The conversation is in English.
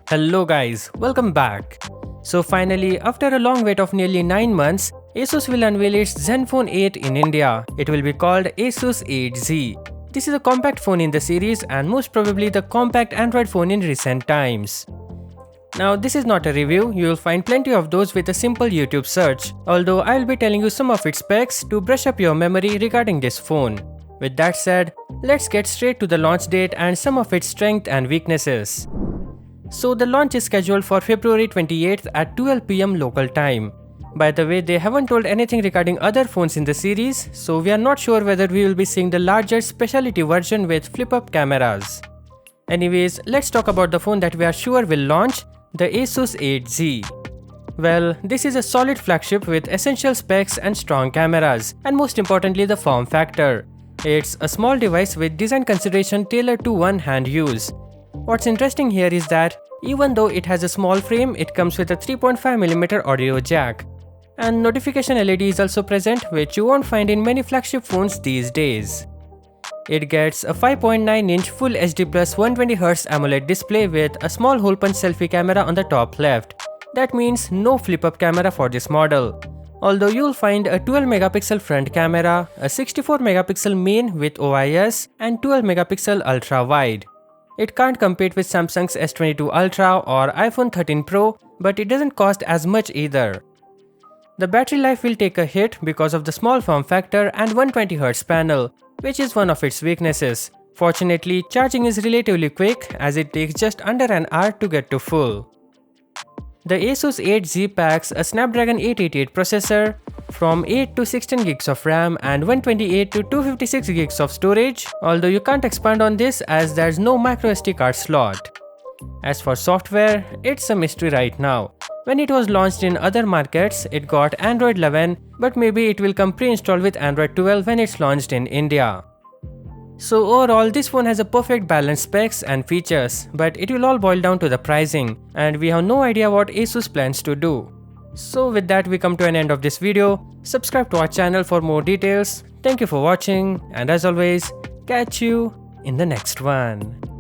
Hello guys, welcome back. So finally, after a long wait of nearly 9 months, Asus will unveil its Zenfone 8 in India. It will be called Asus 8Z. This is a compact phone in the series and most probably the compact Android phone in recent times. Now this is not a review, you will find plenty of those with a simple YouTube search, although I will be telling you some of its specs to brush up your memory regarding this phone. With that said, let's get straight to the launch date and some of its strengths and weaknesses. So the launch is scheduled for February 28th at 12 PM local time. By the way, they haven't told anything regarding other phones in the series, so we are not sure whether we will be seeing the larger specialty version with flip-up cameras. Anyways, let's talk about the phone that we are sure will launch, the Asus 8Z. Well, this is a solid flagship with essential specs and strong cameras, and most importantly the form factor. It's a small device with design consideration tailored to one-hand use. What's interesting here is that even though it has a small frame, it comes with a 3.5mm audio jack. And notification LED is also present, which you won't find in many flagship phones these days. It gets a 5.9-inch Full HD Plus 120Hz AMOLED display with a small hole punch selfie camera on the top left. That means no flip-up camera for this model. Although you'll find a 12MP front camera, a 64MP main with OIS, and 12MP ultra-wide. It can't compete with Samsung's S22 Ultra or iPhone 13 Pro, but it doesn't cost as much either. The battery life will take a hit because of the small form factor and 120Hz panel, which is one of its weaknesses. Fortunately, charging is relatively quick as it takes just under an hour to get to full. The Asus 8Z packs a Snapdragon 888 processor, from 8 to 16 gigs of RAM and 128 to 256 gigs of storage, although you can't expand on this as there's no microSD card slot. As for software, it's a mystery right now. When it was launched in other markets, it got Android 11, but maybe it will come pre-installed with Android 12 when it's launched in India. So overall, this phone has a perfect balanced specs and features, but it will all boil down to the pricing, and we have no idea what Asus plans to do. So with that, we come to an end of this video. Subscribe to our channel for more details. Thank you for watching, and as always, catch you in the next one.